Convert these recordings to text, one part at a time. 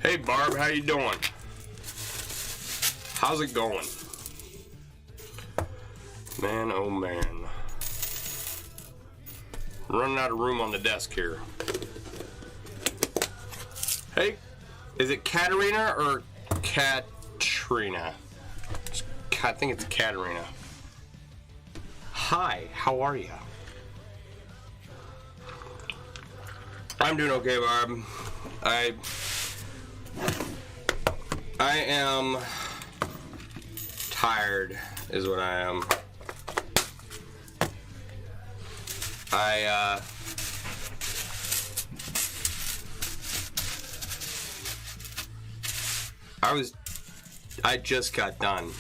Hey Barb, how you doing? How's it going? Man, oh man. Running out of room on the desk here. Hey, is it Katarina or Katrina? I think it's Katarina. Hi, how are you? I'm doing okay, Barb. I am tired, is what I am. I just got done.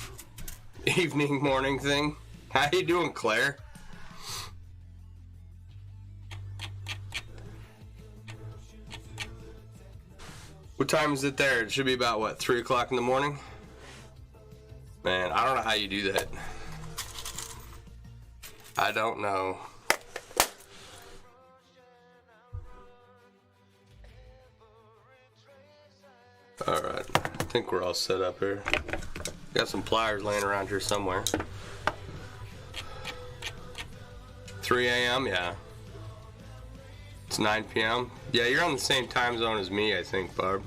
Evening, morning thing. How you doing, Claire? What time is it there? It should be about, what, 3 o'clock in the morning? Man, I don't know how you do that. I don't know. Alright, I think we're all set up here. Got some pliers laying around here somewhere. 3 a.m., yeah. It's 9 p.m. Yeah, you're on the same time zone as me, I think, Barb.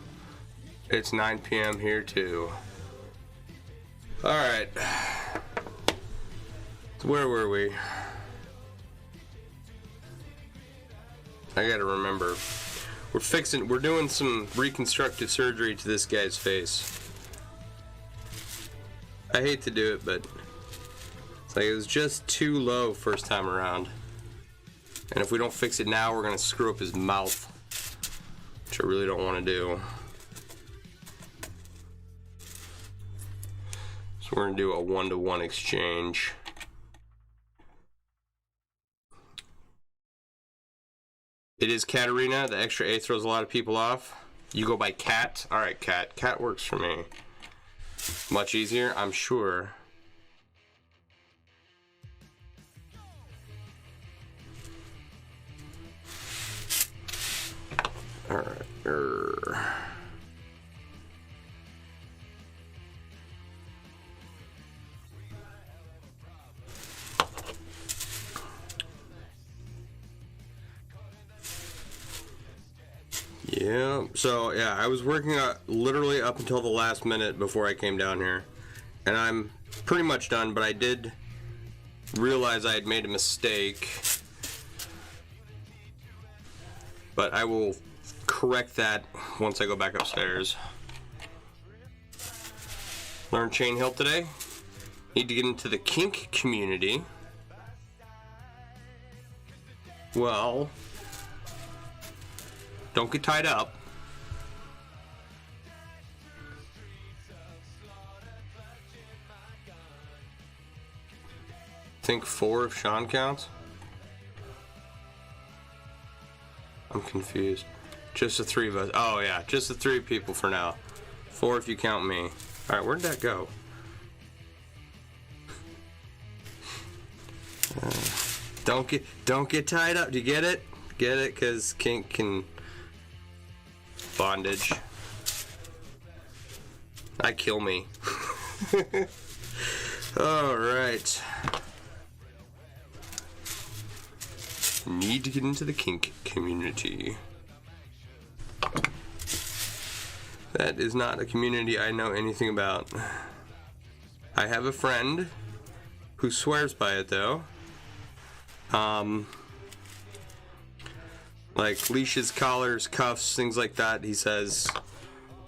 It's 9 p.m. here, too. Alright. So where were we? I gotta remember. We're doing some reconstructive surgery to this guy's face. I hate to do it, but it's like it was just too low first time around. And if we don't fix it now, we're gonna screw up his mouth, which I really don't want to do. So we're gonna do a 1-to-1 exchange. It is Katarina. The extra A throws a lot of people off. You go by Cat. All right, Cat. Cat works for me. Much easier, I'm sure. All right. Yeah, so yeah, I was working literally up until the last minute before I came down here. And I'm pretty much done, but I did realize I had made a mistake. But I will correct that once I go back upstairs. Learn chain hill today. Need to get into the kink community. Well, don't get tied up. Think 4 if Sean counts. I'm confused. Just the 3 of us. Oh yeah, just the 3 people for now. 4 if you count me. All right, where'd that go? Don't get tied up. Do you get it? Get it? Cause kink can bondage. I kill me. All right. Need to get into the kink community. That is not a community I know anything about. I have a friend who swears by it though. Like leashes, collars, cuffs, things like that. He says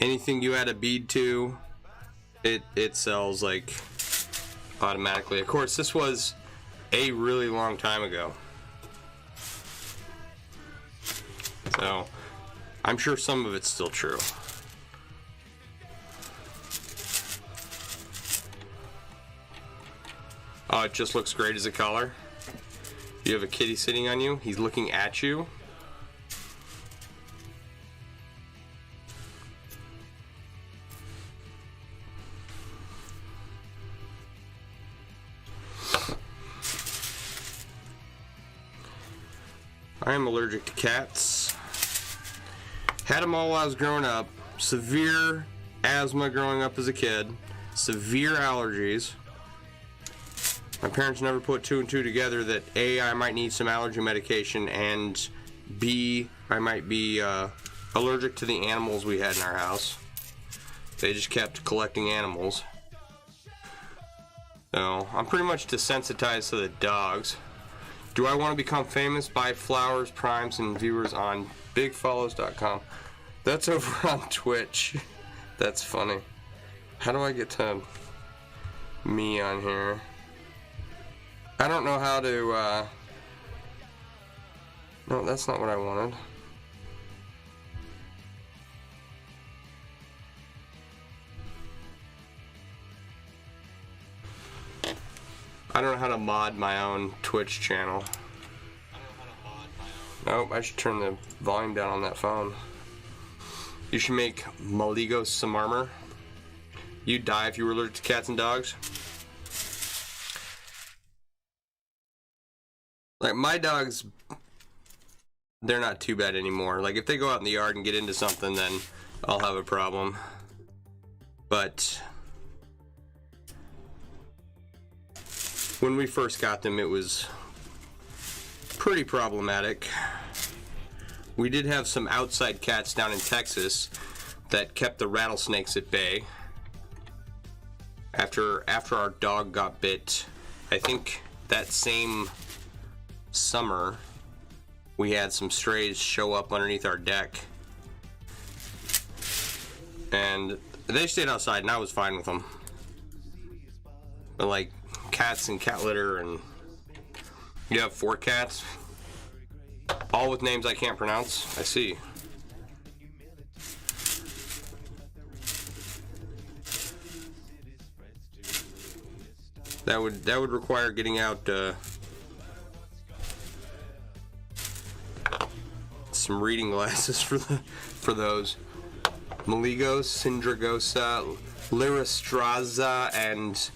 anything you add a bead to, it sells like automatically. Of course, this was a really long time ago. So, I'm sure some of it's still true. Oh, it just looks great as a collar. You have a kitty sitting on you. He's looking at you. I am allergic to cats. Had them all while I was growing up. severe asthma growing up as a kid, severe allergies. My parents never put two and two together that A, I might need some allergy medication, and B, I might be allergic to the animals we had in our house. They just kept collecting animals. So, I'm pretty much desensitized to the dogs. Do I want to become famous? Buy flowers, primes, and viewers on bigfollows.com. That's over on Twitch. That's funny. How do I get to me on here? I don't know how to, no, that's not what I wanted. I don't know how to mod my own Twitch channel. Nope, I should turn the volume down on that phone. You should make Maligo some armor. You'd die if you were allergic to cats and dogs. Like, my dogs, they're not too bad anymore. Like, if they go out in the yard and get into something, then I'll have a problem. But when we first got them, it was pretty problematic. We did have some outside cats down in Texas that kept the rattlesnakes at bay. After our dog got bit, I think that same summer, we had some strays show up underneath our deck, and they stayed outside, and I was fine with them. But like cats and cat litter, and you have 4 cats, all with names I can't pronounce. I see. That would require getting out some reading glasses for those. Maligo, Syndragosa, Lyristraza, and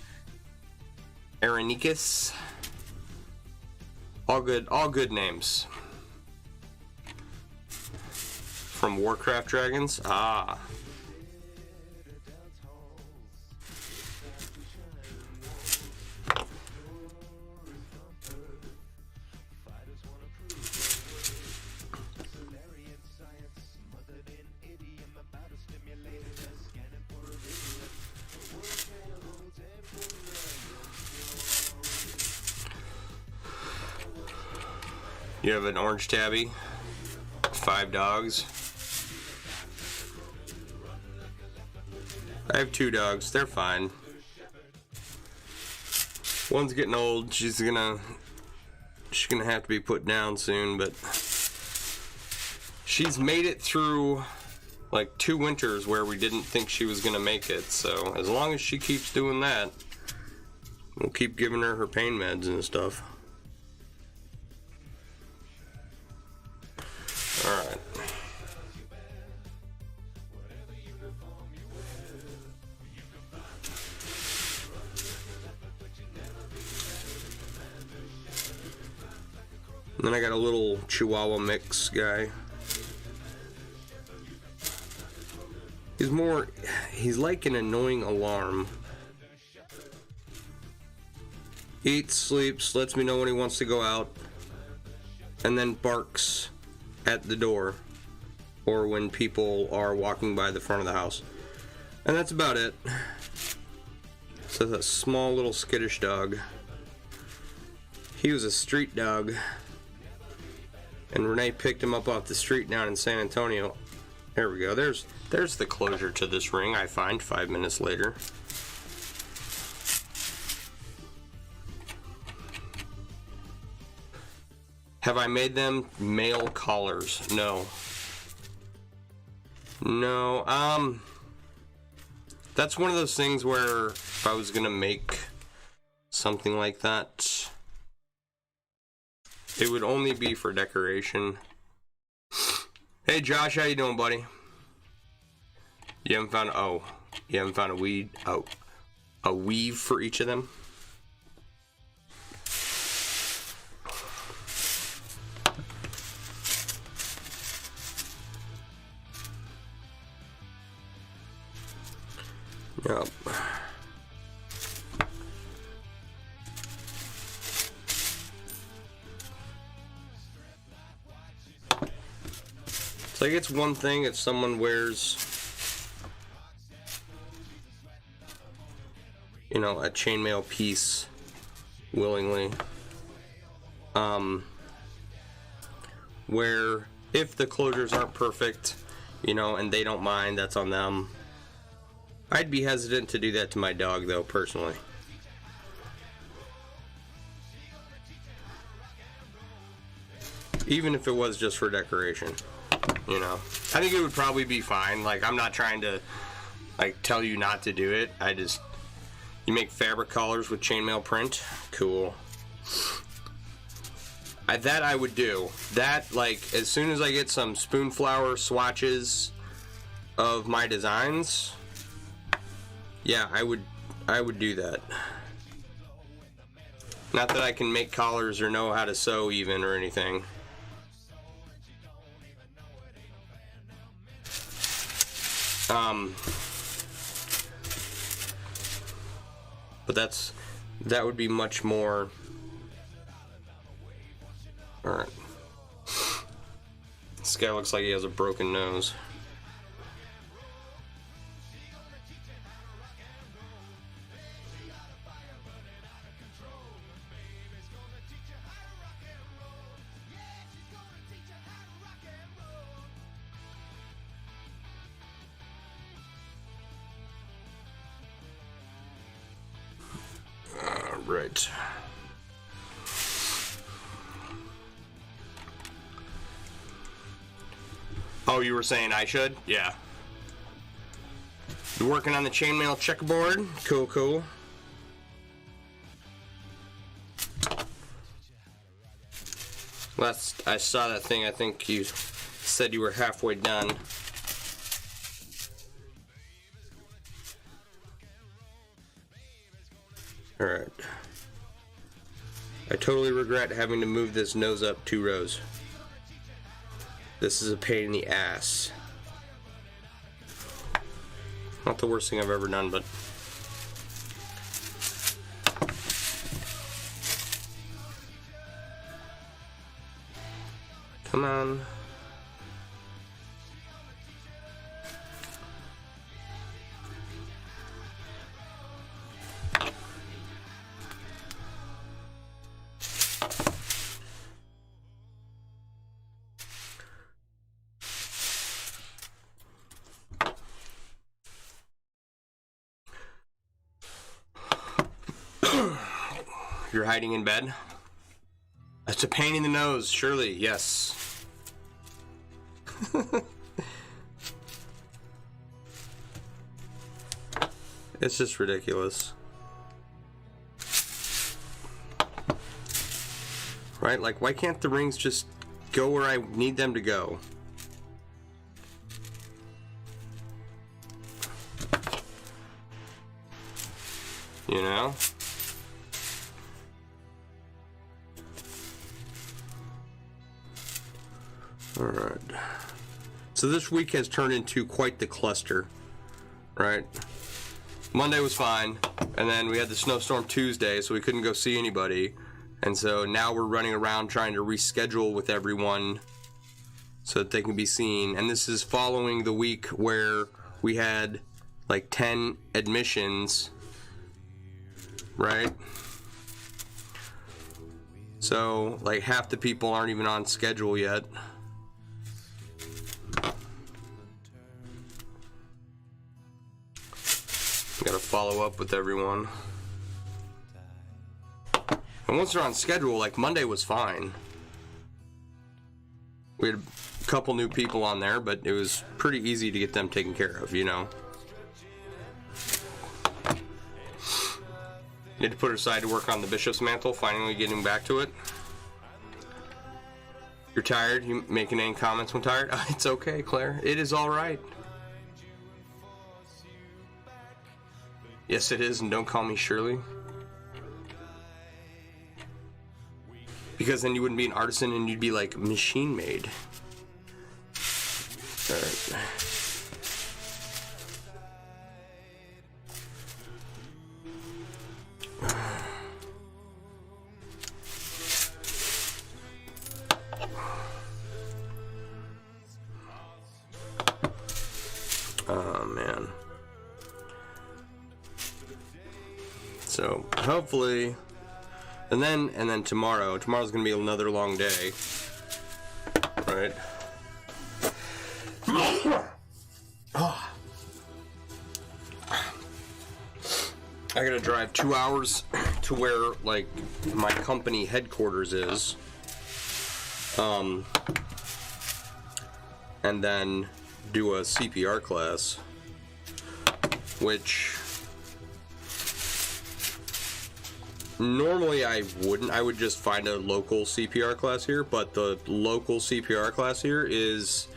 Arenicus. All good names. From Warcraft Dragons? Ah. You have an orange tabby, 5 dogs. I have 2 dogs, they're fine. One's getting old, she's gonna have to be put down soon, but she's made it through like 2 winters where we didn't think she was gonna make it, so as long as she keeps doing that, we'll keep giving her her pain meds and stuff. Alright. And then I got a little Chihuahua mix guy. He's like an annoying alarm. Eats, sleeps, lets me know when he wants to go out, and then barks at the door or when people are walking by the front of the house. And that's about it. So that's a small little skittish dog. He was a street dog, and Renee picked him up off the street down in San Antonio. There we go. There's the closure to this ring, I find 5 minutes later. Have I made them male collars? No. No, that's one of those things where if I was gonna make something like that, it would only be for decoration. Hey Josh, how you doing, buddy? You haven't found a weed? Oh, a weave for each of them? Yep. It's like it's one thing if someone wears, you know, a chainmail piece willingly. Where if the closures aren't perfect, you know, and they don't mind, that's on them. I'd be hesitant to do that to my dog, though, personally. Even if it was just for decoration, you know. I think it would probably be fine. Like, I'm not trying to, like, tell you not to do it. You make fabric collars with chainmail print. Cool. That I would do. That, like, as soon as I get some spoonflower swatches of my designs, yeah, I would do that. Not that I can make collars or know how to sew even or anything. But that would be much more. Alright. This guy looks like he has a broken nose. Right. Oh, you were saying I should? Yeah. You're working on the chainmail checkerboard? Cool, cool. Last I saw that thing, I think you said you were halfway done. Alright. I totally regret having to move this nose up 2 rows. This is a pain in the ass. Not the worst thing I've ever done, but... Come on. You're hiding in bed? That's a pain in the nose, surely, yes. It's just ridiculous. Right? Like, why can't the rings just go where I need them to go? You know? Alright. So this week has turned into quite the cluster, right? Monday was fine, and then we had the snowstorm Tuesday, so we couldn't go see anybody. And so now we're running around trying to reschedule with everyone so that they can be seen. And this is following the week where we had like 10 admissions, right? So like half the people aren't even on schedule yet. Gotta follow up with everyone. And once they're on schedule, like Monday was fine. We had a couple new people on there, but it was pretty easy to get them taken care of, you know. Need to put her aside to work on the bishop's mantle, finally getting back to it. You're tired? You making any comments when tired? It's okay, Claire. It is alright. Yes, it is, and don't call me Shirley. Because then you wouldn't be an artisan and you'd be like machine made. Alright. So hopefully, and then tomorrow's gonna be another long day, right? Oh. I gotta drive 2 hours to where, like, my company headquarters is. And then do a CPR class, which normally I wouldn't. I would just find a local CPR class here, but the local CPR class here is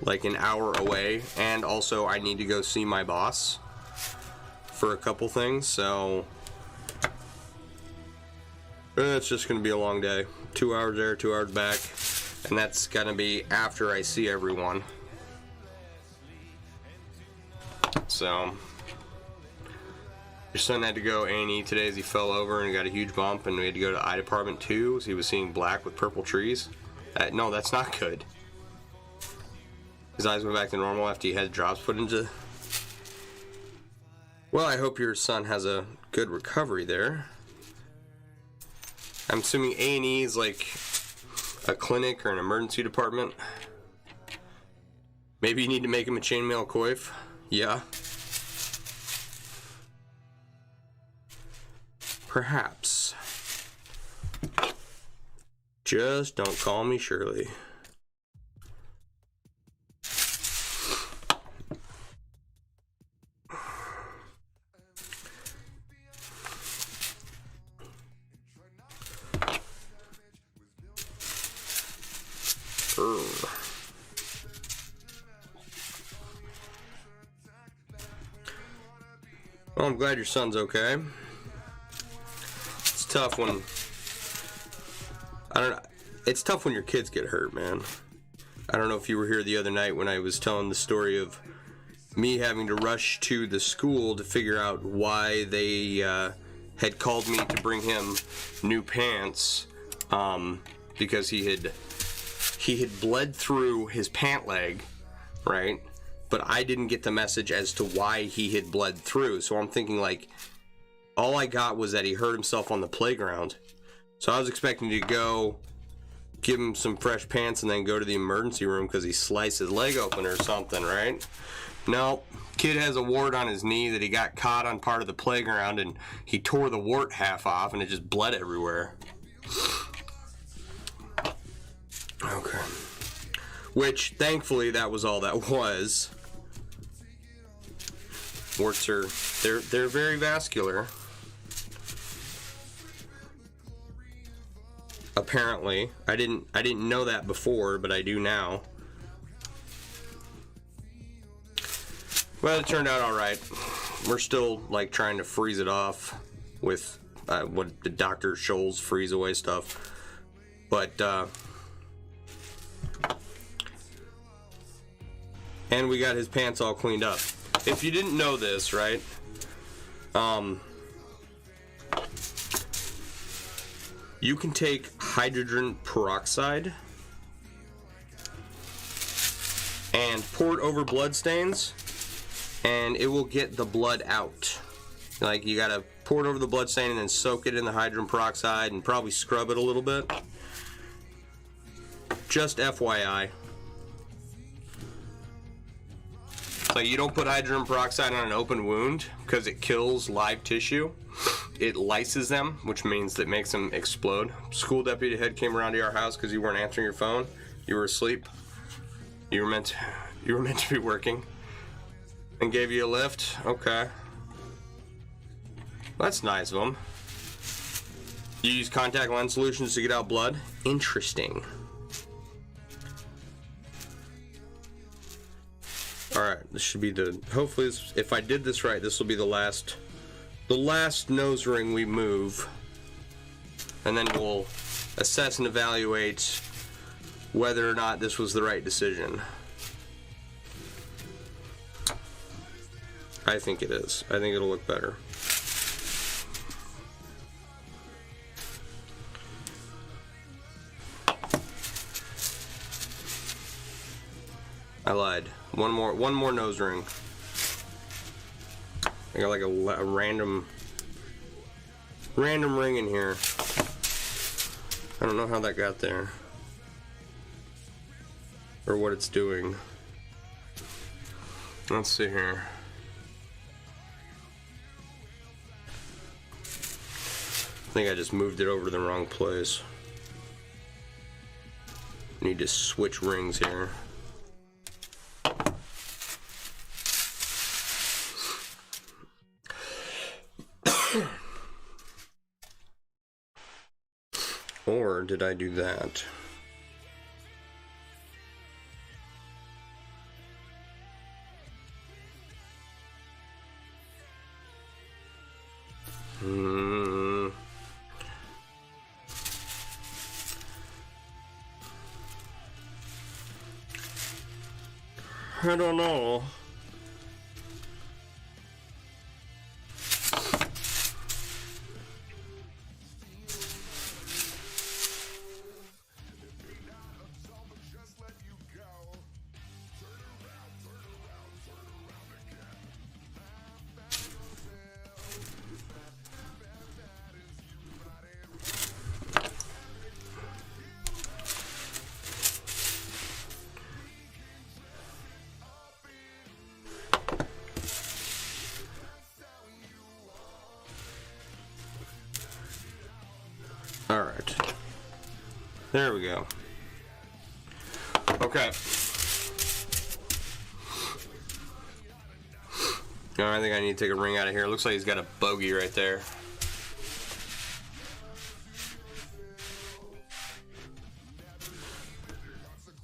like an hour away, and also I need to go see my boss for a couple things, so it's just gonna be a long day. 2 hours there, 2 hours back, and that's gonna be after I see everyone. So your son had to go A&E today as he fell over and got a huge bump, and we had to go to eye department too, so he was seeing black with purple trees. No, that's not good. His eyes went back to normal after he had drops put into. Well, I hope your son has a good recovery there. I'm assuming A&E is like a clinic or an emergency department. Maybe you need to make him a chainmail coif. Yeah. Perhaps. Just don't call me Shirley. Well, I'm glad your son's okay. It's tough when it's tough when your kids get hurt, man. I don't know if you were here the other night when I was telling the story of me having to rush to the school to figure out why they had called me to bring him new pants, because he had bled through his pant leg, right? But I didn't get the message as to why he had bled through. So I'm thinking, like, all I got was that he hurt himself on the playground. So I was expecting to go give him some fresh pants and then go to the emergency room because he sliced his leg open or something, right? No, kid has a wart on his knee that he got caught on part of the playground, and he tore the wart half off and it just bled everywhere. Okay. Which, thankfully, that was all that was. Warts are, they're very vascular. Apparently. I didn't know that before, but I do now. Well, it turned out alright. We're still, like, trying to freeze it off with what the Dr. Scholl's freeze away stuff. But, and we got his pants all cleaned up. If you didn't know this, right? You can take hydrogen peroxide and pour it over blood stains, and it will get the blood out. Like, you gotta pour it over the blood stain and then soak it in the hydrogen peroxide and probably scrub it a little bit. Just FYI. Like, you don't put hydrogen peroxide on an open wound because it kills live tissue. It lyses them, which means it makes them explode. School deputy head came around to our house because you weren't answering your phone. You were asleep. You were meant to be working. And gave you a lift. Okay. That's nice of them. You use contact lens solutions to get out blood? Interesting. Alright, this should be the, hopefully this, if I did this right, this will be the last nose ring we move, and then we'll assess and evaluate whether or not this was the right decision. I think it is. I think it'll look better. I lied. One more nose ring. I got like a random random ring in here. I don't know how that got there. Or what it's doing. Let's see here. I think I just moved it over to the wrong place. Need to switch rings here. Or did I do that? I don't know. All right. There we go. Okay. Now I think I need to take a ring out of here. It looks like he's got a bogey right there.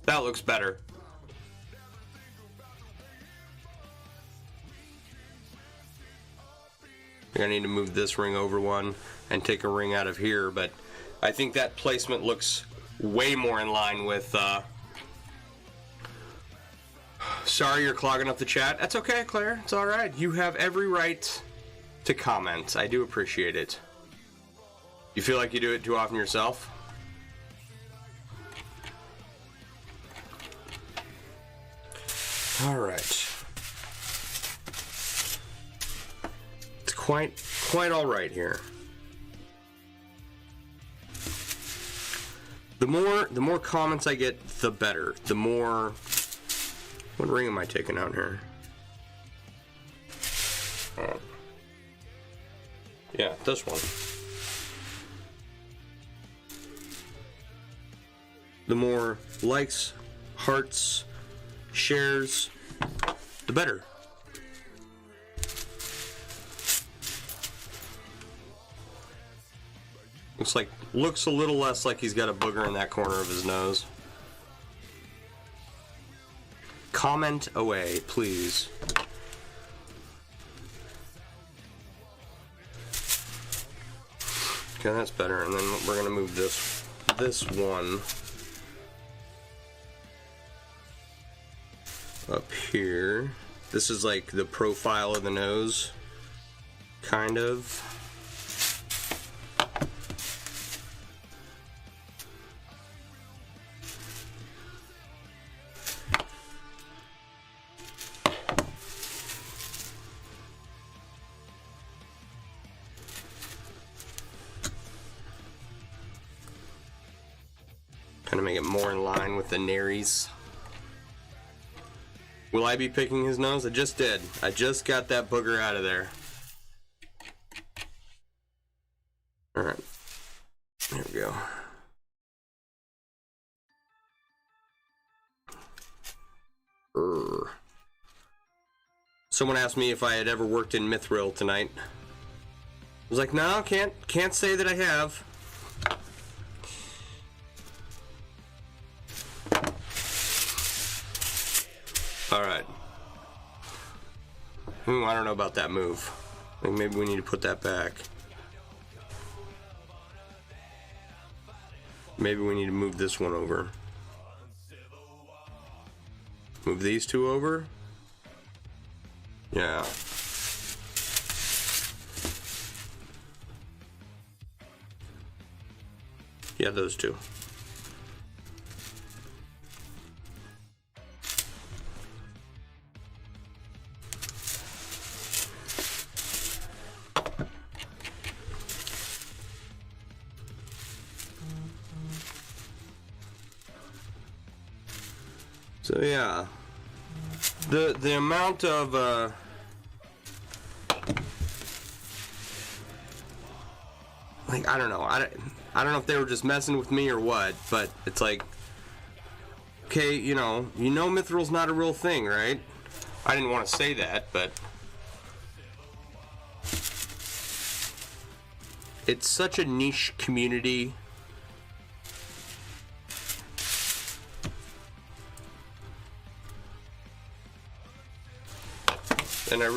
That looks better. I think I need to move this ring over one and take a ring out of here, but I think that placement looks way more in line with, sorry you're clogging up the chat. That's okay, Claire. It's all right. You have every right to comment. I do appreciate it. You feel like you do it too often yourself? All right. It's quite all right here. The more comments I get, the better. The more... What ring am I taking out here? Oh. Yeah, this one. The more likes, hearts, shares, the better. Looks a little less like he's got a booger in that corner of his nose. Comment away, please. Okay, that's better. And then we're gonna move this one up here. This is like the profile of the nose, kind of. Kind of make it more in line with the Naries. Will I be picking his nose? I just did. I just got that booger out of there. Alright. There we go. Someone asked me if I had ever worked in Mithril tonight. I was like, no, can't say that I have. Alright. I don't know about that move. I think maybe we need to put that back. Maybe we need to move this one over. Move these two over? Yeah. Yeah, those two. So yeah, the amount of like, I don't know, I don't know if they were just messing with me or what, but it's like, okay, you know Mithril's not a real thing, right? I didn't want to say that, but it's such a niche community. And I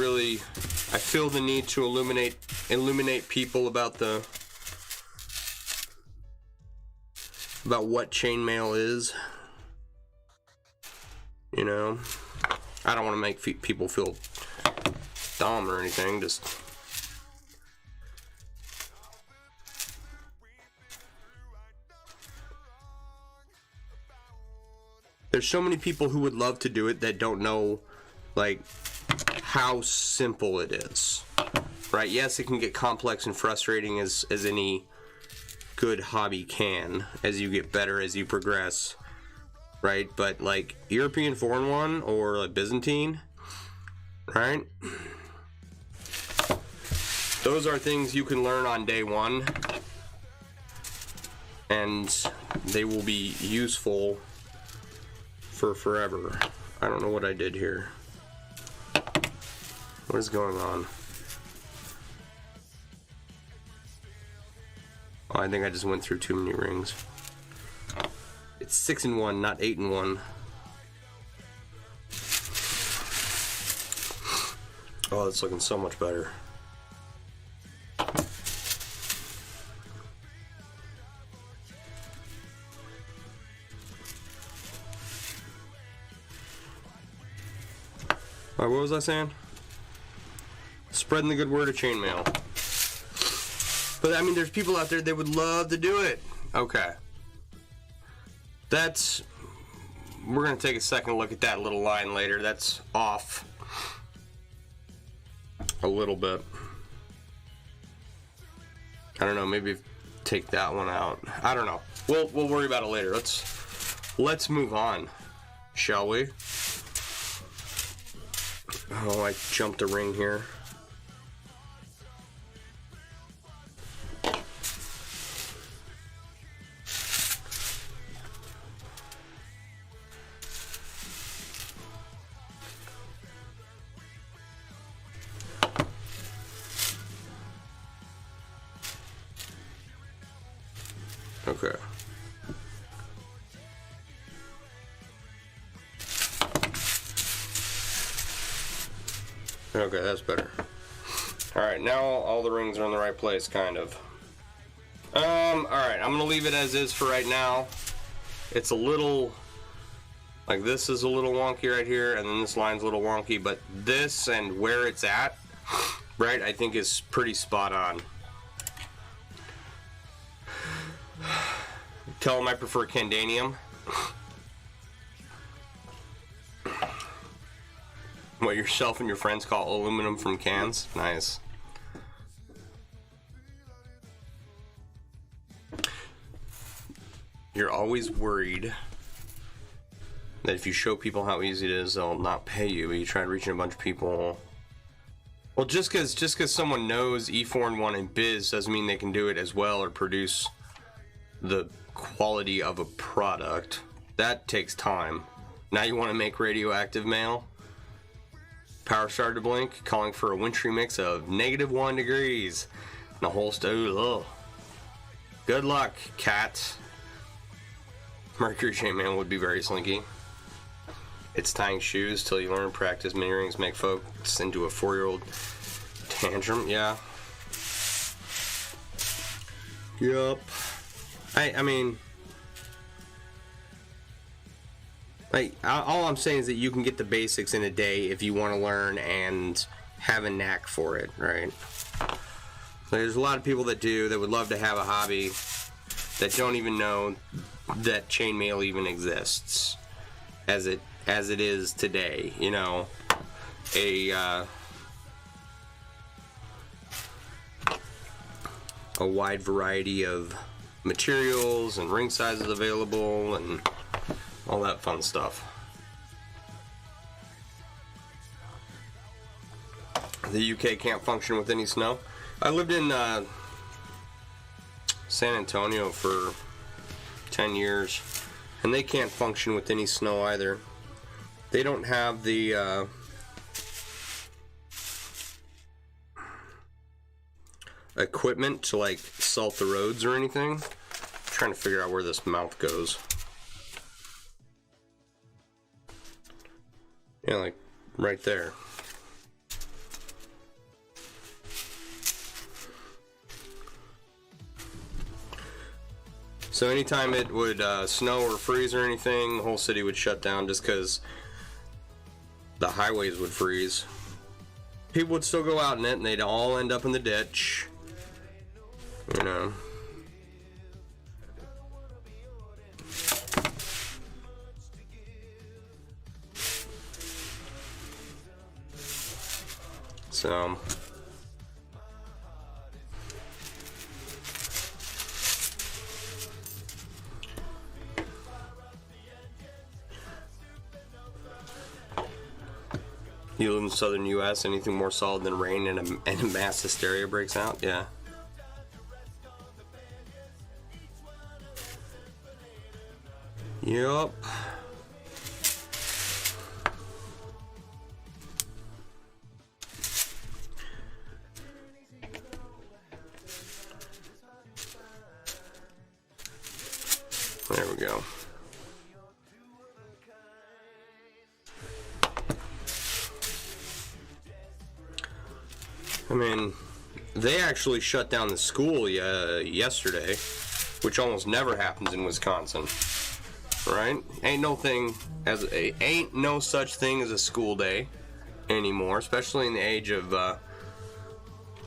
feel the need to illuminate people about what chainmail is. You know, I don't want to make people feel dumb or anything. Just there's so many people who would love to do it that don't know, like, how simple it is, right? Yes, it can get complex and frustrating as any good hobby can, as you get better, as you progress, right? But like European foreign one or like Byzantine, right? Those are things you can learn on day one, and they will be useful for forever. I don't know what I did here. What is going on? Oh, I think I just went through too many rings. It's 6 and 1, not 8 and 1. Oh, it's looking so much better. Alright, what was I saying? Spreading the good word of chainmail. But I mean, there's people out there that would love to do it. Okay. We're gonna take a second look at that little line later. That's off a little bit. I don't know, maybe take that one out. I don't know. We'll worry about it later. Let's move on, shall we? Oh, I jumped a ring here. Okay. Okay, that's better. Alright, now all the rings are in the right place, kind of. Alright, I'm gonna leave it as is for right now. It's a little, like, this is a little wonky right here, and then this line's a little wonky, but this and where it's at, right, I think is pretty spot on. Tell them I prefer Candanium. What yourself and your friends call aluminum from cans. Nice. You're always worried that if you show people how easy it is, they'll not pay you. But you try reaching a bunch of people. Well, just because someone knows E4-1 and Biz doesn't mean they can do it as well or produce the quality of a product. That takes time. Now you want to make radioactive mail? Power started to blink, calling for a wintry mix of -1 degrees. And the whole stove. Ugh. Good luck, cat. Mercury chainmail would be very slinky. It's tying shoes till you learn practice. Mini rings make folks into a 4-year-old tantrum. Yeah. Yup. I mean, like, all I'm saying is that you can get the basics in a day if you want to learn and have a knack for it, right? There's a lot of people that would love to have a hobby that don't even know that chainmail even exists as it is today. You know, a wide variety of materials and ring sizes available and all that fun stuff. The UK can't function with any snow. I lived in San Antonio for 10 years, and they can't function with any snow either. They don't have the equipment to like salt the roads or anything. I'm trying to figure out where this mouth goes. Yeah, like right there. So anytime it would snow or freeze or anything, the whole city would shut down just because the highways would freeze. People would still go out in it and they'd all end up in the ditch. You know. So you live in the southern U.S., anything more solid than rain and a mass hysteria breaks out? Yeah. Yup. There we go. I mean, they actually shut down the school yesterday, which almost never happens in Wisconsin, right? Ain't no such thing as a school day anymore, especially in the age of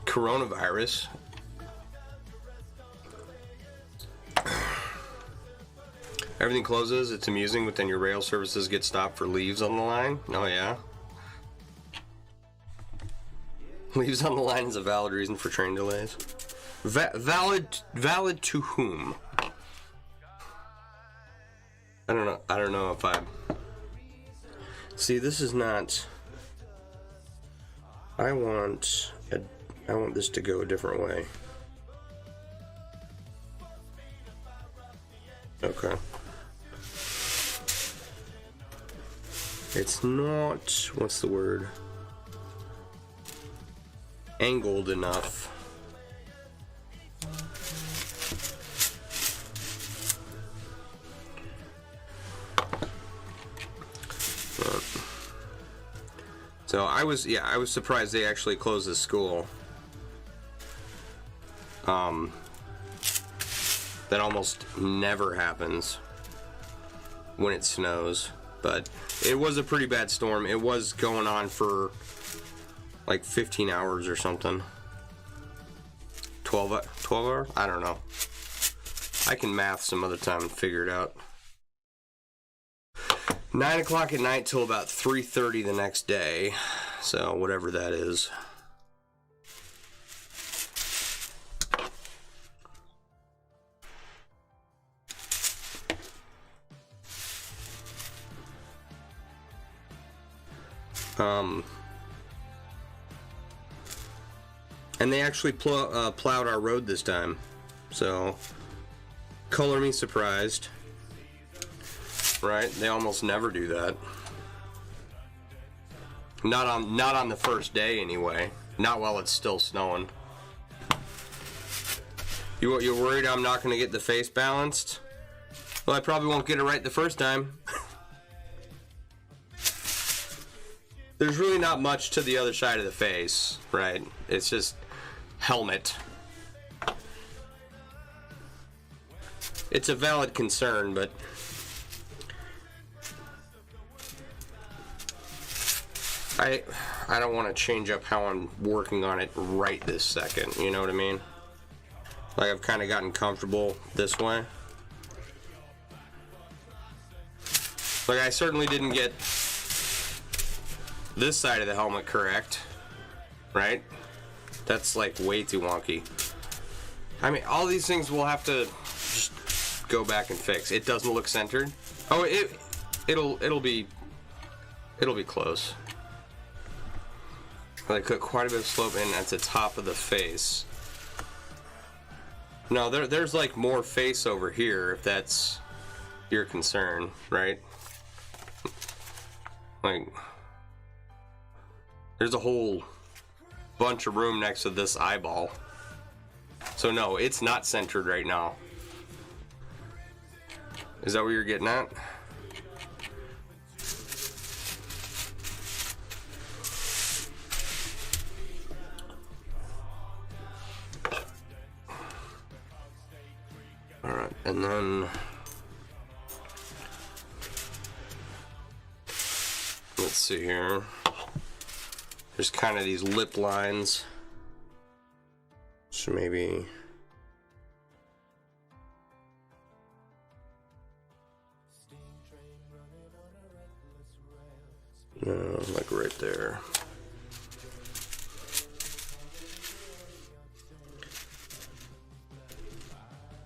coronavirus. Everything closes. It's amusing, but then your rail services get stopped for leaves on the line. Oh yeah. Leaves on the line is a valid reason for train delays. Valid to whom? I don't know. I don't know if I. See, this is not. I want this to go a different way. Okay. It's not. What's the word? Angled enough. So I was surprised they actually closed the school. That almost never happens when it snows, but it was a pretty bad storm. It was going on for like 15 hours or something. 12 hours? I don't know. I can math some other time and figure it out. 9 o'clock at night till about 3:30 the next day. So whatever that is. And they actually plowed our road this time, so color me surprised, right? They almost never do that. Not on the first day anyway. Not while it's still snowing. You're worried I'm not going to get the face balanced? Well, I probably won't get it right the first time. There's really not much to the other side of the face, right? It's just helmet. It's a valid concern, but I don't want to change up how I'm working on it right this second, you know what I mean? Like, I've kind of gotten comfortable this way. Like, I certainly didn't get this side of the helmet correct, right? That's like way too wonky. I mean, all these things we'll have to just go back and fix. It doesn't look centered. Oh, it'll be close. I cut quite a bit of slope in at the top of the face. No, there's like more face over here, if that's your concern, right? Like, there's a whole bunch of room next to this eyeball. So no, it's not centered right now. Is that what you're getting at? Alright, and then let's see here. There's kind of these lip lines. So maybe like right there.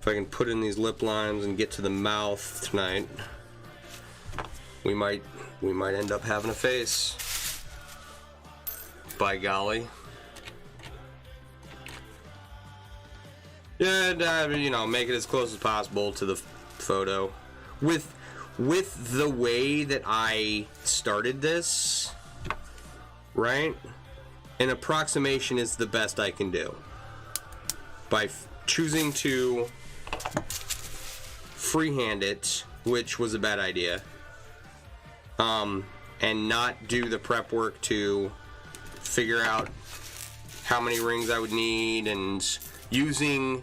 If I can put in these lip lines and get to the mouth tonight, we might end up having a face. By golly. Yeah, and, you know, make it as close as possible to the photo. With the way that I started this, right? An approximation is the best I can do. By choosing to freehand it, which was a bad idea, and not do the prep work to figure out how many rings I would need, and using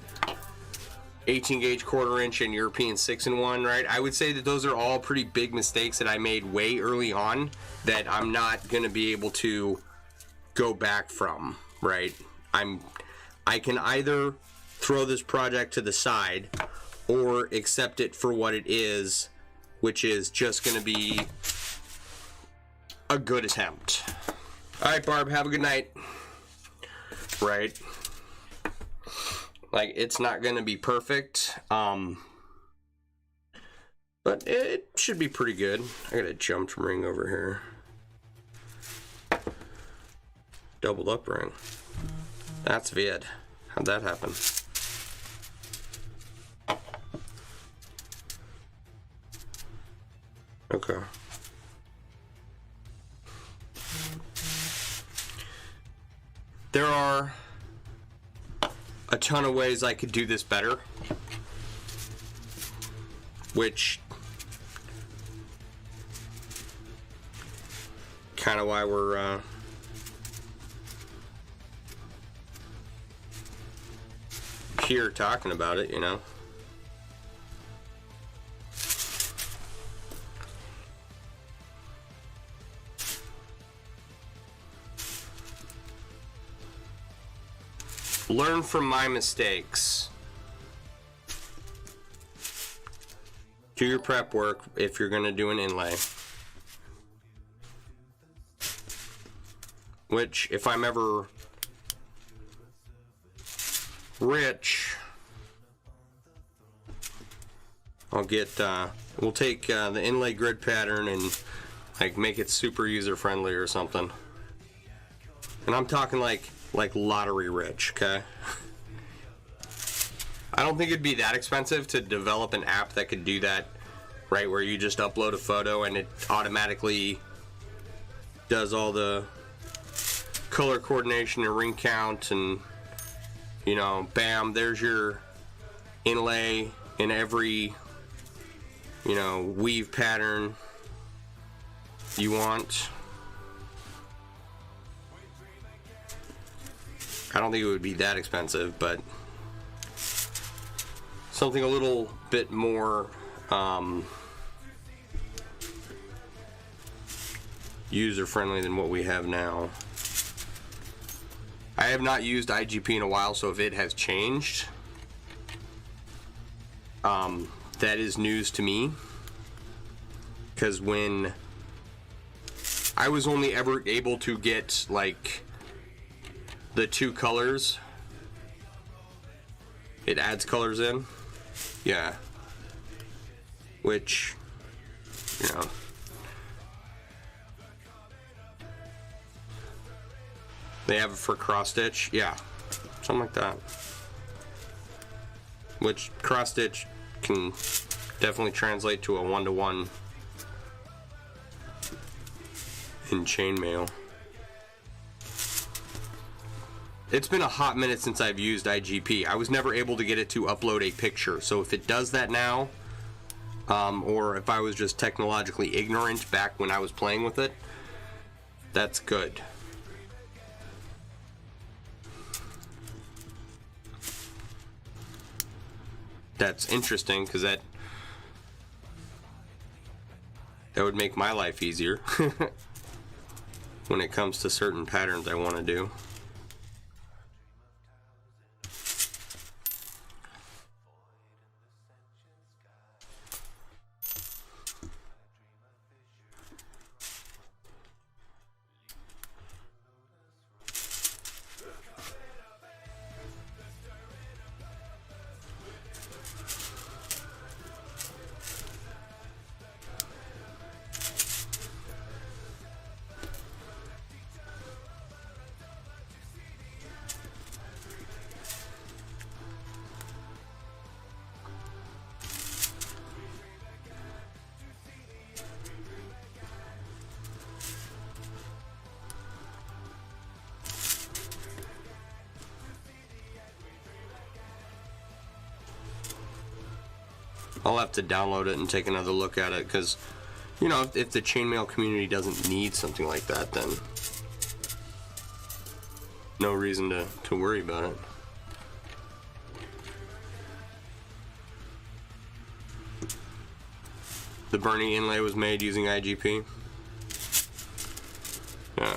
18 gauge 1/4 inch and European 6-in-1, right? I would say that those are all pretty big mistakes that I made way early on that I'm not going to be able to go back from, right? I can either throw this project to the side or accept it for what it is, which is just going to be a good attempt. All right, Barb, have a good night. Right? Like, it's not going to be perfect, but it should be pretty good. I got a jumped ring over here. Doubled up ring. That's vid. How'd that happen? Okay. There are a ton of ways I could do this better, which kind of why we're here talking about it, you know. Learn from my mistakes. Do your prep work if you're going to do an inlay. Which, if I'm ever rich, I'll get, we'll take the inlay grid pattern and like make it super user friendly or something. And I'm talking like lottery rich, okay? I don't think it'd be that expensive to develop an app that could do that, right? Where you just upload a photo and it automatically does all the color coordination and ring count, and you know, bam, there's your inlay in every, you know, weave pattern you want. I don't think it would be that expensive, but something a little bit more user-friendly than what we have now. I have not used IGP in a while, so if it has changed, that is news to me. Because when I was only ever able to get like the two colors, it adds colors in, yeah, which, you know, They have it for cross stitch, yeah, something like that. Which cross stitch can definitely translate to a 1-to-1 in chainmail. It's been a hot minute since I've used IGP. I was never able to get it to upload a picture, so if it does that now, or if I was just technologically ignorant back when I was playing with it, that's good. That's interesting, because that would make my life easier when it comes to certain patterns I want to do. I'll have to download it and take another look at it, because, you know, if the chainmail community doesn't need something like that, then no reason to worry about it. The Bernie inlay was made using IGP. Yeah.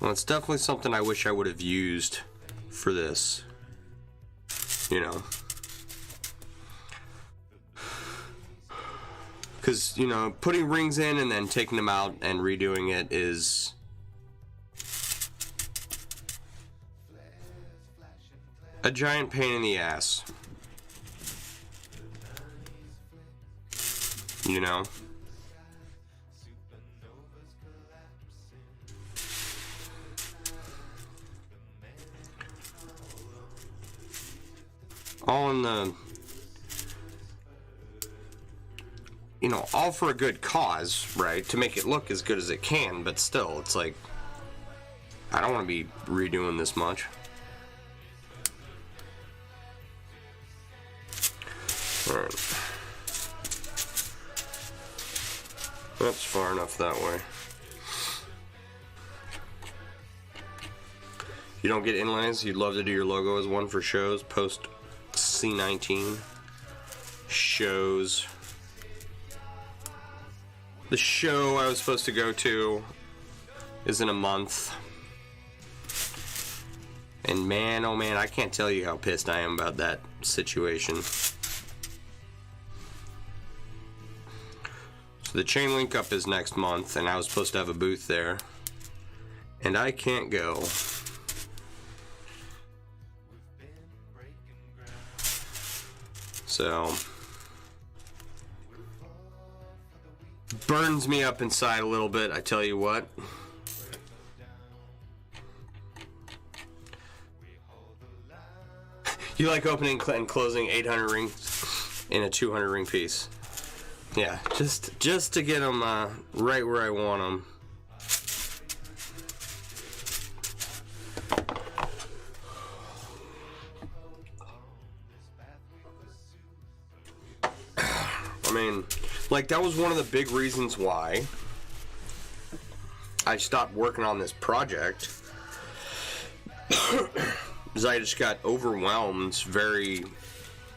Well, it's definitely something I wish I would have used for this, you know. Because, you know, putting rings in and then taking them out and redoing it is a giant pain in the ass. You know? All in the, you know, all for a good cause, right? To make it look as good as it can, but still, it's like, I don't want to be redoing this much. Alright. That's far enough that way. You don't get inlays? You'd love to do your logo as one for shows, post C19 shows. The show I was supposed to go to is in a month. And man, oh man, I can't tell you how pissed I am about that situation. So the chain link up is next month, and I was supposed to have a booth there. And I can't go. So, burns me up inside a little bit, I tell you what. You like opening and closing 800 rings in a 200 ring piece. Yeah, just to get them right where I want them. I mean, like, that was one of the big reasons why I stopped working on this project. Because I just got overwhelmed very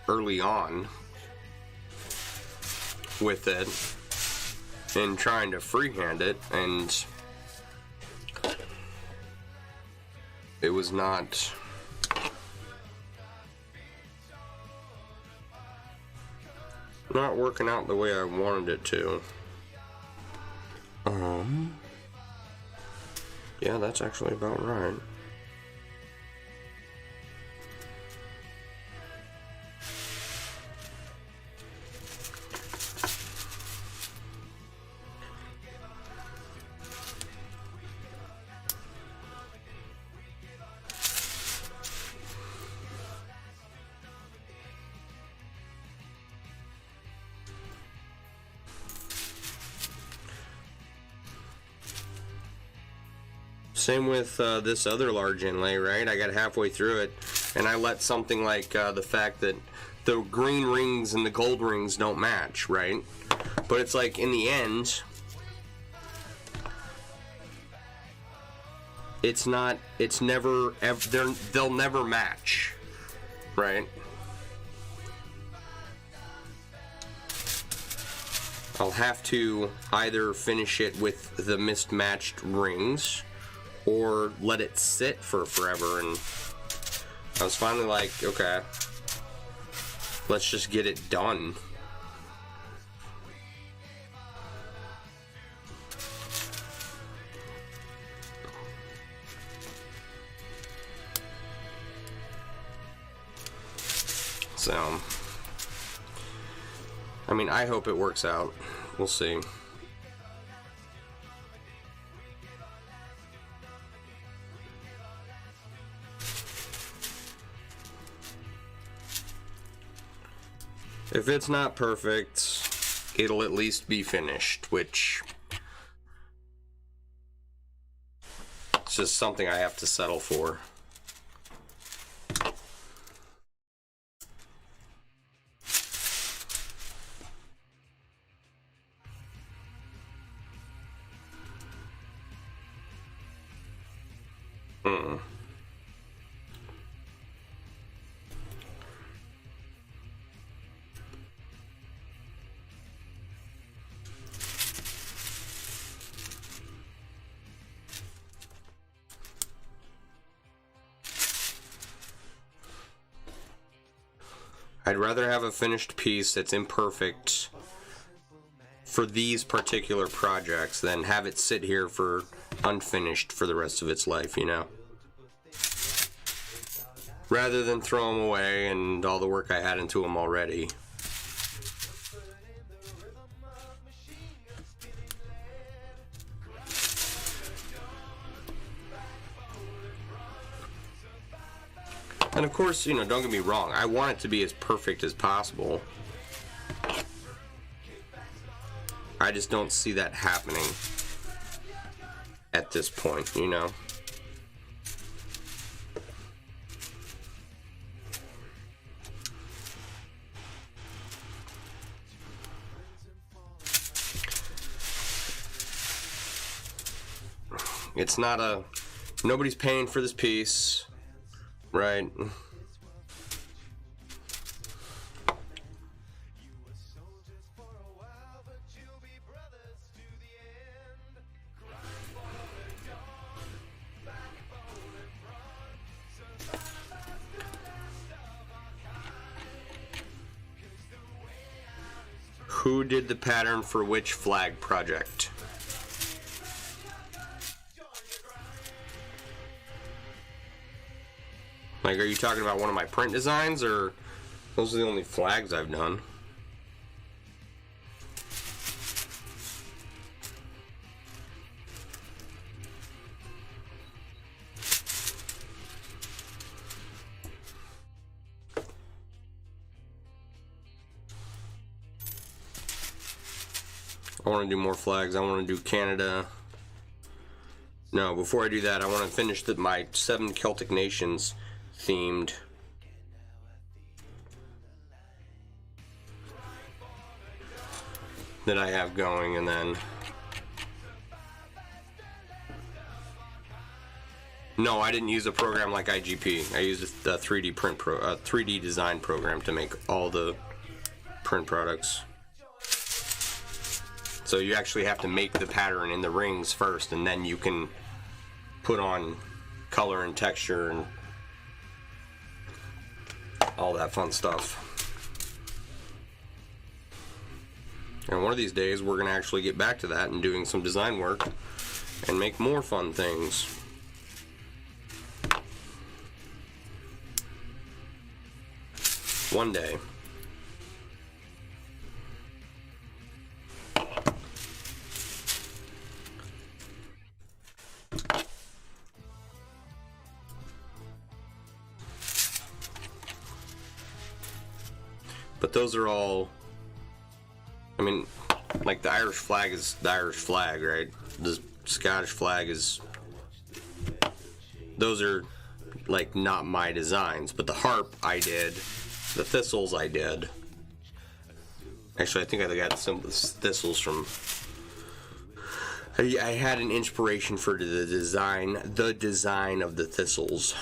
early on with it and trying to freehand it, and it was not working out the way I wanted it to. Yeah, that's actually about right. Same with this other large inlay, right? I got halfway through it, and I let something like the fact that the green rings and the gold rings don't match, right? But it's like, in the end, it's never, they'll never match, right? I'll have to either finish it with the mismatched rings, or let it sit for forever. And I was finally like, okay, let's just get it done. So, I mean, I hope it works out. We'll see. If it's not perfect, it'll at least be finished, which it's just something I have to settle for. I'd rather have a finished piece that's imperfect for these particular projects than have it sit here for unfinished for the rest of its life, you know? Rather than throw them away and all the work I had into them already. And of course, you know, don't get me wrong, I want it to be as perfect as possible. I just don't see that happening at this point, you know? It's not a... Nobody's paying for this piece. Right. Who did the pattern for which flag project? Like, are you talking about one of my print designs, or those are the only flags I've done? I want to do more flags. I want to do Canada. No, before I do that, I want to finish my 7 Celtic nations themed. That I have going, and then... No, I didn't use a program like IGP. I used the 3D print 3D design program to make all the print products. So you actually have to make the pattern in the rings first, and then you can put on color and texture and all that fun stuff. And one of these days we're going to actually get back to that and doing some design work and make more fun things. One day. But those are all, I mean, like the Irish flag is the Irish flag, right? The Scottish flag is, those are like not my designs, but the harp I did, the thistles I did. Actually, I think I got some thistles from, I had an inspiration for the design of the thistles.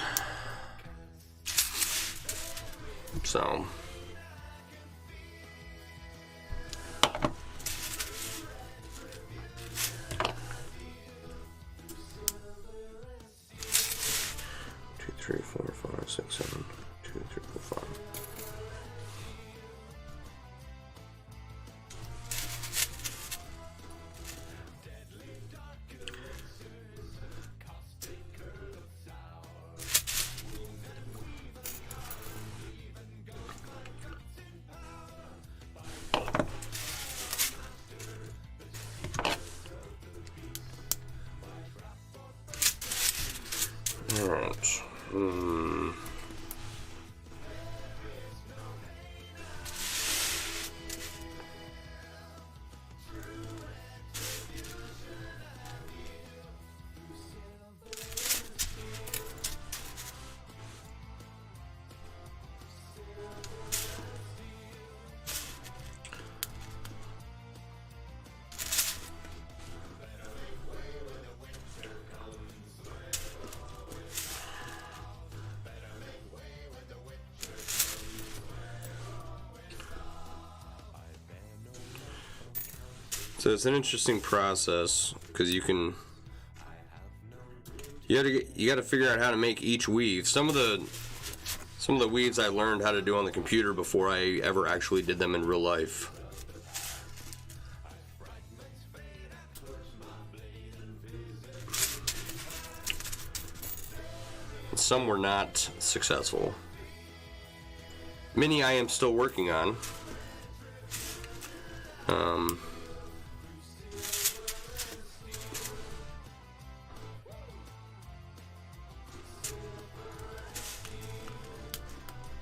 So. Three, four, five, six, seven, 2, 3, 4, 5. All right. So it's an interesting process because you gotta figure out how to make each weave. Some of the weaves I learned how to do on the computer before I ever actually did them in real life. And some were not successful. Many I am still working on.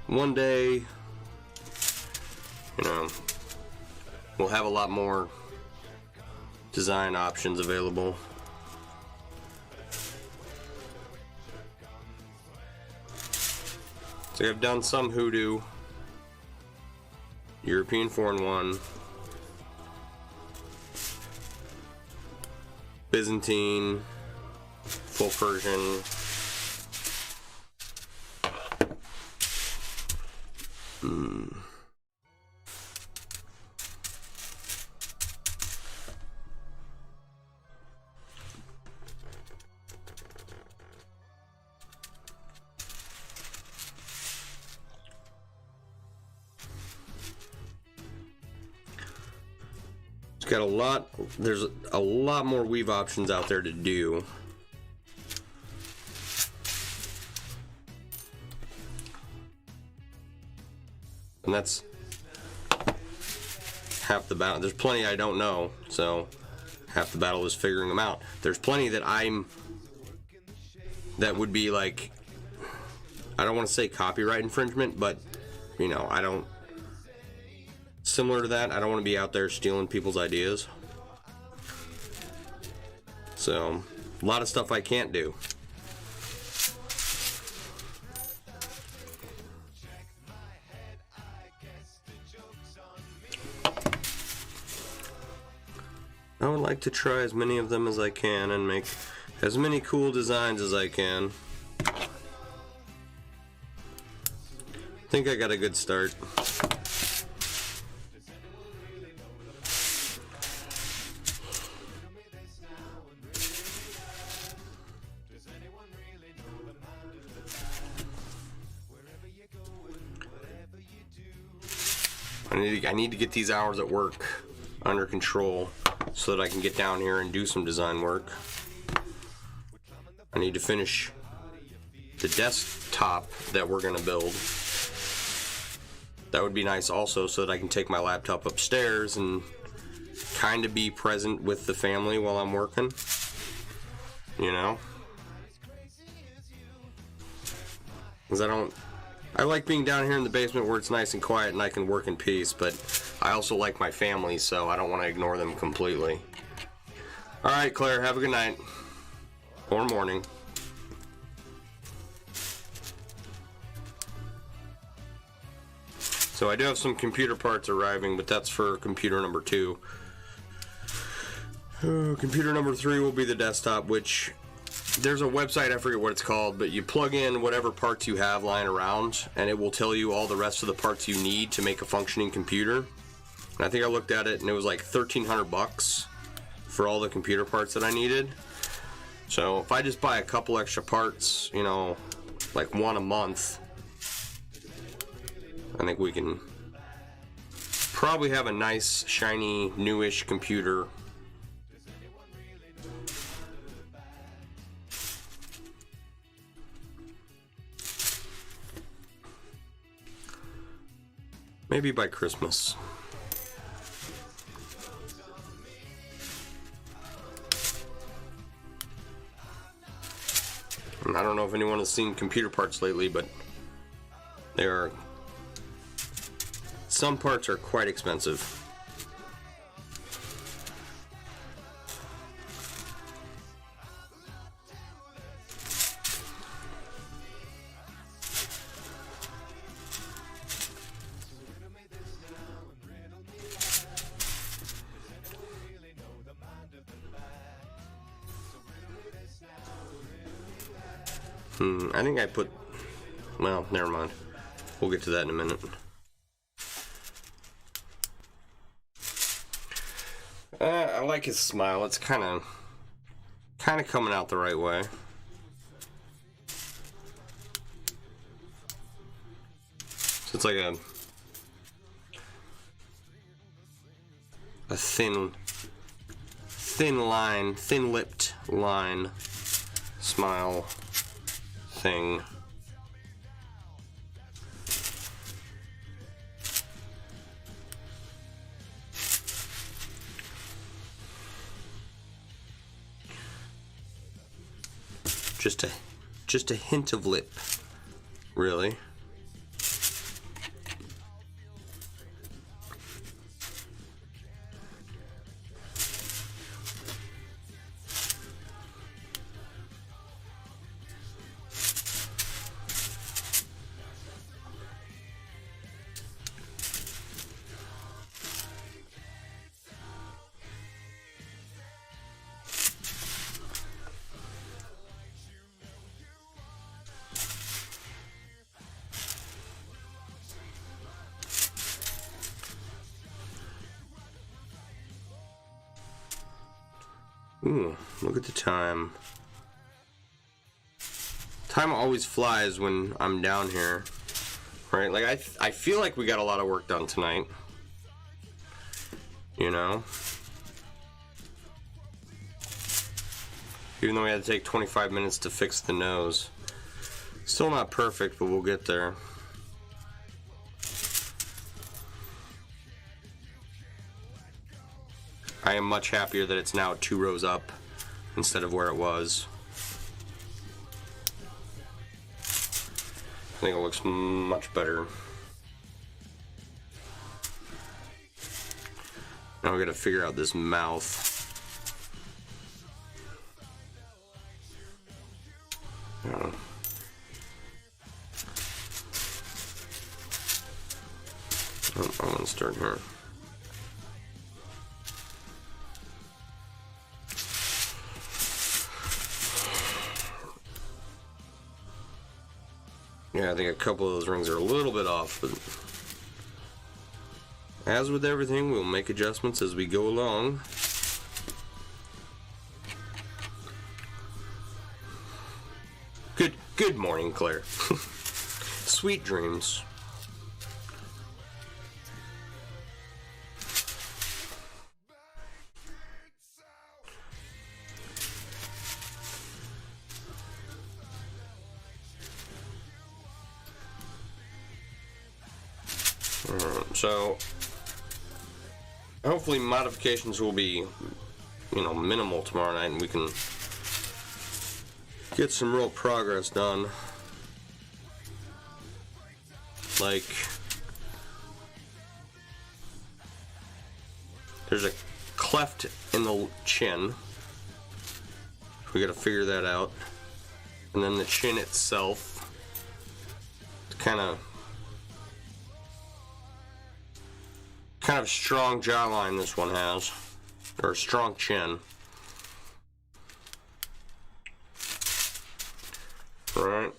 One day, you know, we'll have a lot more design options available. So I've done some hoodoo, European 4-in-1, Byzantine, full Persian. There's a lot more weave options out there to do. And that's half the battle. There's plenty I don't know, so half the battle is figuring them out. There's plenty that that would be like, I don't want to say copyright infringement, but you know, similar to that, I don't want to be out there stealing people's ideas. So, a lot of stuff I can't do. I would like to try as many of them as I can and make as many cool designs as I can. I think I got a good start. I need to get these hours at work under control so that I can get down here and do some design work. I need to finish the desktop that we're gonna build. That would be nice also, so that I can take my laptop upstairs and kind of be present with the family while I'm working, you know? Because I like being down here in the basement where it's nice and quiet and I can work in peace, but I also like my family, so I don't want to ignore them completely. Alright, Claire, have a good night. Or morning. So I do have some computer parts arriving, but that's for computer number 2. Computer number 3 will be the desktop, which there's a website, I forget what it's called, but you plug in whatever parts you have lying around and it will tell you all the rest of the parts you need to make a functioning computer. And I think I looked at it and it was like $1,300 for all the computer parts that I needed. So if I just buy a couple extra parts, you know, like one a month, I think we can probably have a nice, shiny, newish computer. Maybe by Christmas. And I don't know if anyone has seen computer parts lately, but some parts are quite expensive. I think I put... Well, never mind. We'll get to that in a minute. I like his smile. It's kind of coming out the right way. So it's like a thin line, thin-lipped line smile thing. Just a hint of lip, really. Ooh, look at the time. Time always flies when I'm down here, right? Like, I feel like we got a lot of work done tonight, you know? Even though we had to take 25 minutes to fix the nose. Still not perfect, but we'll get there. I am much happier that it's now 2 rows up instead of where it was. I think it looks much better. Now we gotta figure out this mouth. Oh. I'm gonna start here. Yeah, I think a couple of those rings are a little bit off, but as with everything, we'll make adjustments as we go along. Good morning, Claire. Sweet dreams. So hopefully modifications will be, you know, minimal tomorrow night, and we can get some real progress done. Like, there's a cleft in the chin. We gotta figure that out. And then the chin itself, it's kind of strong jawline this one has, or a strong chin. Alright.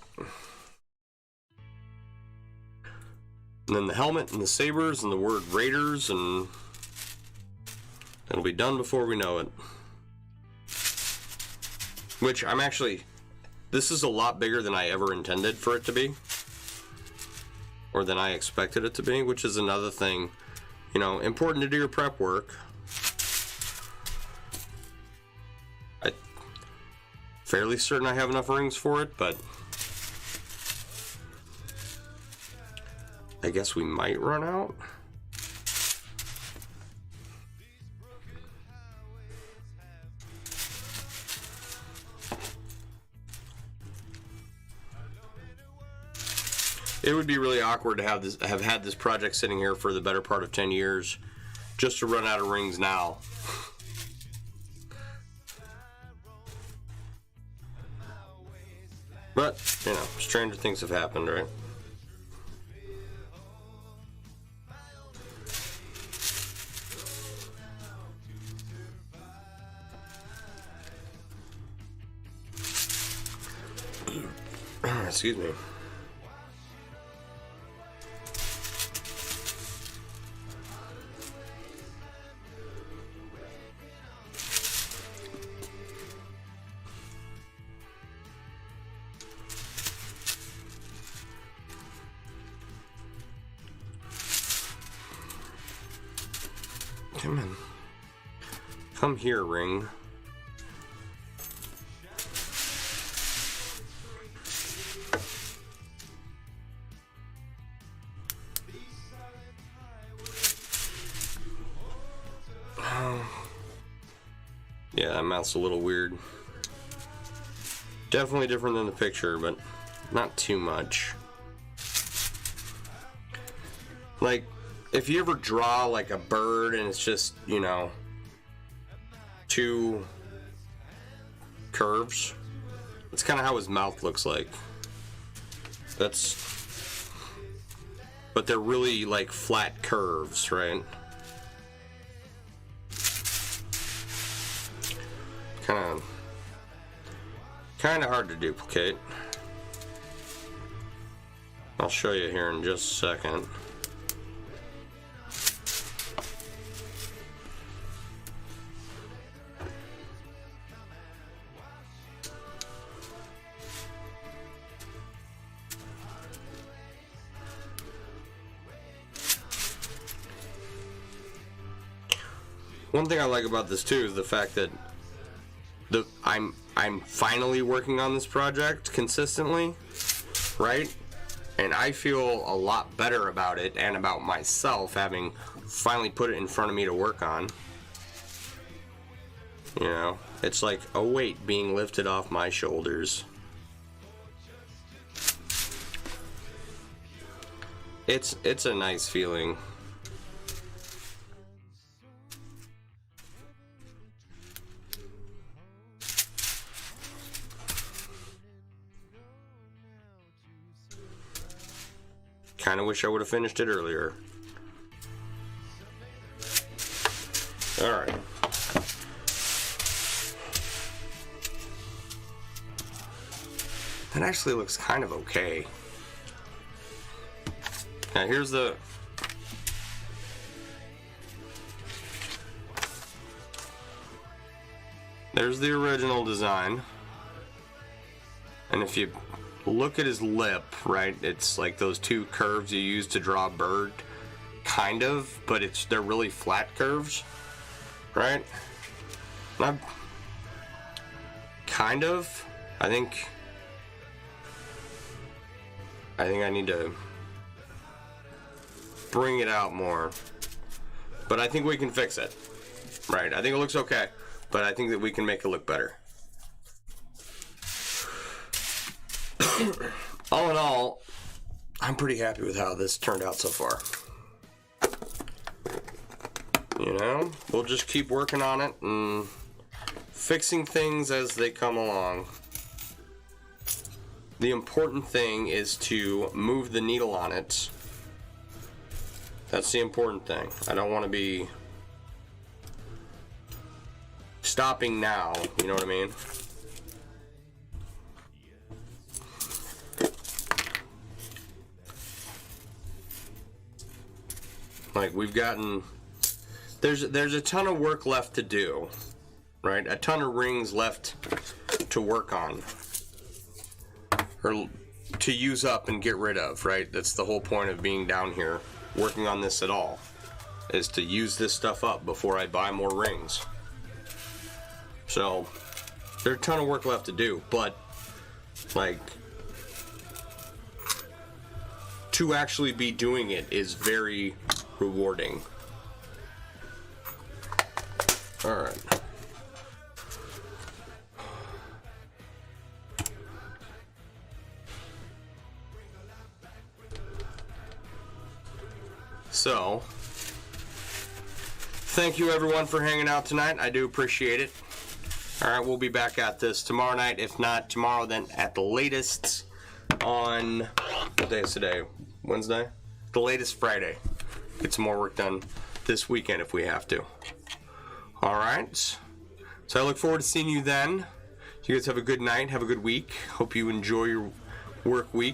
And then the helmet and the sabers and the word Raiders, and it'll be done before we know it. Which I'm actually, this is a lot bigger than I ever intended for it to be, or than I expected it to be, which is another thing, you know, important to do your prep work. I'm fairly certain I have enough rings for it, but I guess we might run out. It would be really awkward to have had this project sitting here for the better part of 10 years just to run out of rings now. But, you know, stranger things have happened, right? Excuse me. Come on. Come here, ring. Yeah, that mouth's a little weird. Definitely different than the picture, but not too much. Like, if you ever draw like a bird and it's just, you know, two curves, that's kind of how his mouth looks like. That's, but they're really like flat curves, right? Kind of hard to duplicate. I'll show you here in just a second. One thing I like about this too is the fact that I'm finally working on this project consistently, right? And I feel a lot better about it and about myself having finally put it in front of me to work on. You know, it's like a weight being lifted off my shoulders. It's a nice feeling. Kind of wish I would have finished it earlier. Alright. That actually looks kind of okay. Now here's the... There's the original design. And if you look at his lip, right, it's like those two curves you use to draw a bird, kind of, but they're really flat curves, right? And kind of, I think I need to bring it out more. But I think we can fix it. Right, I think it looks okay, but I think that we can make it look better. All in all, I'm pretty happy with how this turned out so far. You know, we'll just keep working on it and fixing things as they come along. The important thing is to move the needle on it. That's the important thing. I don't want to be stopping now, you know what I mean? Like, we've gotten, there's a ton of work left to do, right? A ton of rings left to work on, or to use up and get rid of, right? That's the whole point of being down here working on this at all, is to use this stuff up before I buy more rings. So there's a ton of work left to do, but like, to actually be doing it is very rewarding. All right. So, thank you everyone for hanging out tonight. I do appreciate it. All right, we'll be back at this tomorrow night. If not tomorrow, then at the latest on, what day is today? Wednesday? The latest Friday. Get some more work done this weekend if we have to. All right. So I look forward to seeing you then. You guys have a good night. Have a good week. Hope you enjoy your work week.